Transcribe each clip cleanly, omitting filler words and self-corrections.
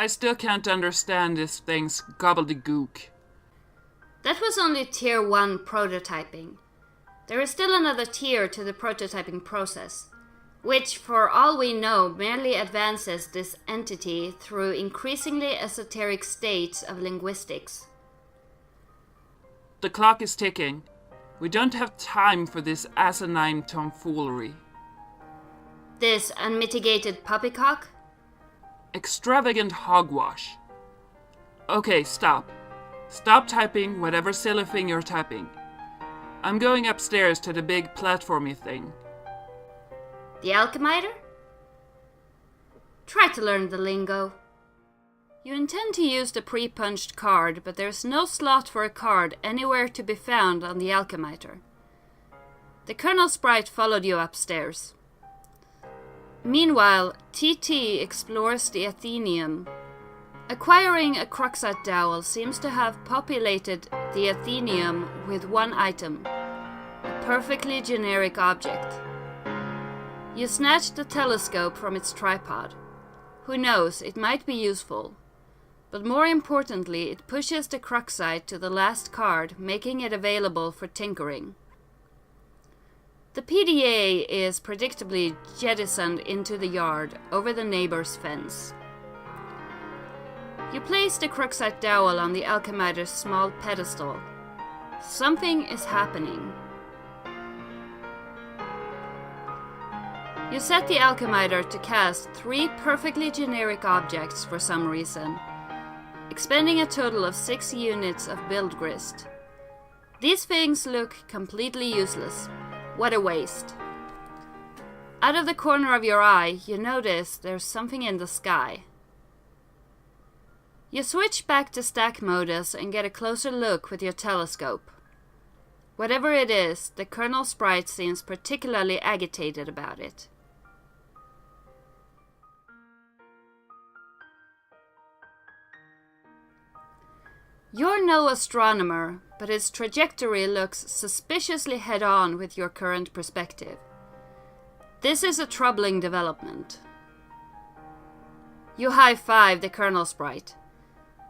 I still can't understand this thing's gobbledygook. That was only Tier 1 prototyping. There is still another tier to the prototyping process, which, for all we know, merely advances this entity through increasingly esoteric states of linguistics. The clock is ticking. We don't have time for this asinine tomfoolery. This unmitigated poppycock? Extravagant hogwash. Okay, stop. Stop typing whatever silly thing you're typing. I'm going upstairs to the big platformy thing. The alchemiter? Try to learn the lingo. You intend to use the pre-punched card, but there's no slot for a card anywhere to be found on the alchemiter. The Colonel Sprite followed you upstairs. Meanwhile, TT explores the Athenaeum. Acquiring a Cruxite dowel seems to have populated the Athenaeum with one item, a perfectly generic object. You snatch the telescope from its tripod. Who knows, it might be useful. But more importantly, it pushes the Cruxite to the last card, making it available for tinkering. The PDA is predictably jettisoned into the yard, over the neighbor's fence. You place the Cruxite dowel on the alchemiter's small pedestal. Something is happening. You set the alchemiter to cast 3 perfectly generic objects for some reason, expending a total of 6 units of build grist. These things look completely useless. What a waste. Out of the corner of your eye, you notice there's something in the sky. You switch back to stack modus and get a closer look with your telescope. Whatever it is, the Colonel Sprite seems particularly agitated about it. You're no astronomer, but its trajectory looks suspiciously head-on with your current perspective. This is a troubling development. You high-five the Colonel Sprite.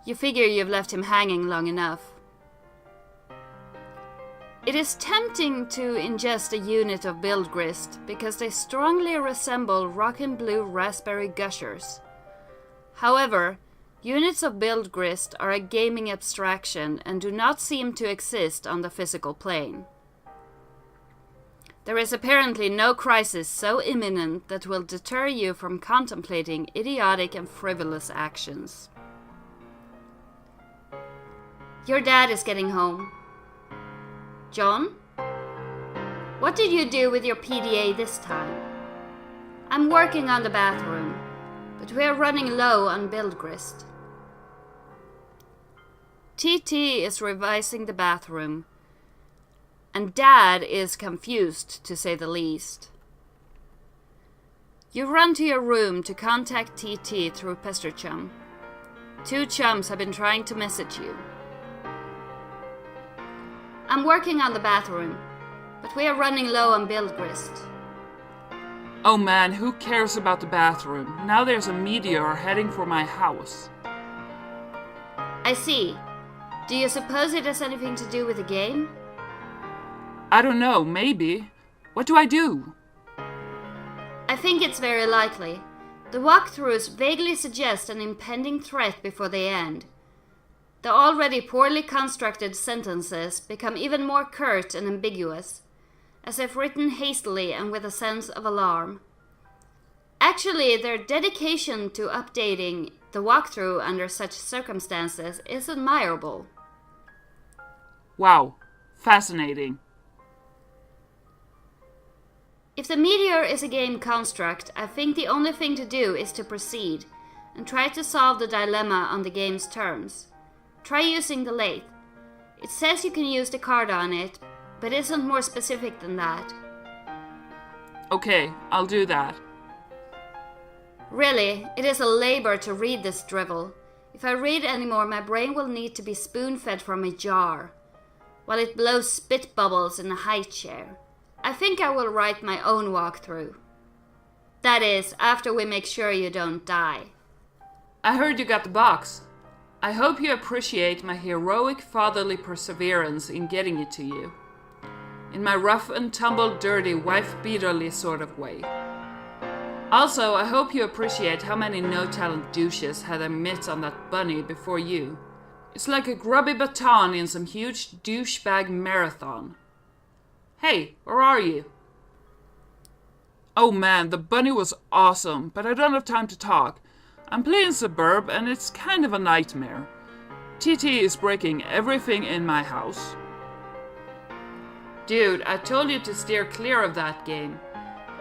You figure you've left him hanging long enough. It is tempting to ingest a unit of build grist because they strongly resemble rockin' blue raspberry gushers. However, units of build grist are a gaming abstraction and do not seem to exist on the physical plane. There is apparently no crisis so imminent that will deter you from contemplating idiotic and frivolous actions. Your dad is getting home. John? What did you do with your PDA this time? I'm working on the bathroom, but we are running low on build grist. TT is revising the bathroom, and Dad is confused, to say the least. You run to your room to contact TT through Pester Chum. 2 chums have been trying to message you. I'm working on the bathroom, but we are running low on build grist. Oh man, who cares about the bathroom? Now there's a meteor heading for my house. I see. Do you suppose it has anything to do with the game? I don't know, maybe. What do I do? I think it's very likely. The walkthroughs vaguely suggest an impending threat before they end. The already poorly constructed sentences become even more curt and ambiguous, as if written hastily and with a sense of alarm. Actually, their dedication to updating the walkthrough under such circumstances is admirable. Wow, fascinating. If the meteor is a game construct, I think the only thing to do is to proceed and try to solve the dilemma on the game's terms. Try using the lathe. It says you can use the card on it, but isn't more specific than that. Okay, I'll do that. Really, it is a labor to read this drivel. If I read anymore, my brain will need to be spoon-fed from a jar, while it blows spit bubbles in a high chair. I think I will write my own walkthrough. That is, after we make sure you don't die. I heard you got the box. I hope you appreciate my heroic fatherly perseverance in getting it to you. In my rough and tumble, dirty, wife-beaterly sort of way. Also, I hope you appreciate how many no-talent douches had their mitts on that bunny before you. It's like a grubby baton in some huge douchebag marathon. Hey, where are you? Oh man, the bunny was awesome, but I don't have time to talk. I'm playing Suburb and it's kind of a nightmare. TT is breaking everything in my house. Dude, I told you to steer clear of that game.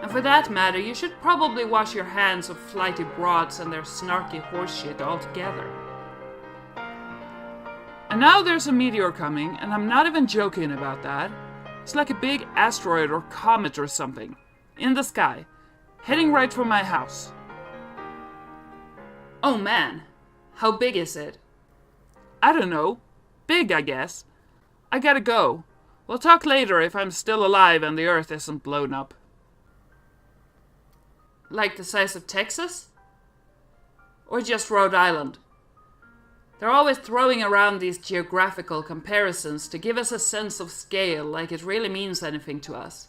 And for that matter, you should probably wash your hands of flighty broads and their snarky horseshit altogether. And now there's a meteor coming, and I'm not even joking about that. It's like a big asteroid or comet or something. In the sky. Heading right for my house. Oh man. How big is it? I don't know. Big, I guess. I gotta go. We'll talk later if I'm still alive and the Earth isn't blown up. Like the size of Texas? Or just Rhode Island? They're always throwing around these geographical comparisons to give us a sense of scale, like it really means anything to us.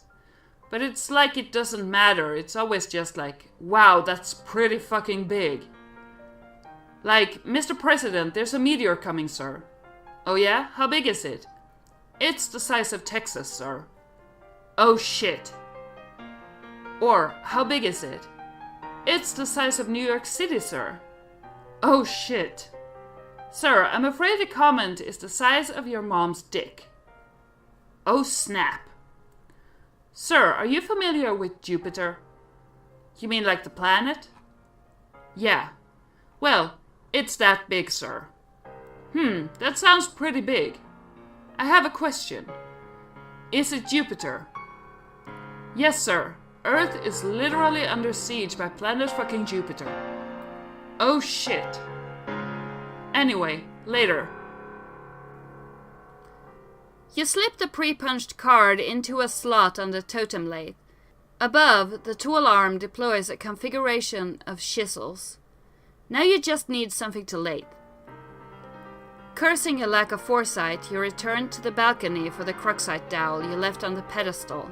But it's like it doesn't matter, it's always just like, wow, that's pretty fucking big. Like, Mr. President, there's a meteor coming, sir. Oh yeah? How big is it? It's the size of Texas, sir. Oh shit. Or, how big is it? It's the size of New York City, sir. Oh shit. Sir, I'm afraid the comment is the size of your mom's dick. Oh snap. Sir, are you familiar with Jupiter? You mean like the planet? Yeah. Well, it's that big, sir. That sounds pretty big. I have a question. Is it Jupiter? Yes, sir. Earth is literally under siege by planet fucking Jupiter. Oh shit. Anyway, later. You slip the pre-punched card into a slot on the totem lathe. Above, the tool arm deploys a configuration of chisels. Now you just need something to lathe. Cursing a lack of foresight, you return to the balcony for the Cruxite dowel you left on the pedestal.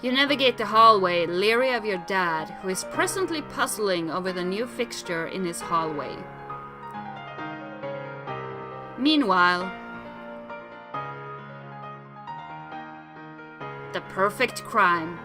You navigate the hallway, leery of your dad, who is presently puzzling over the new fixture in his hallway. Meanwhile, the perfect crime.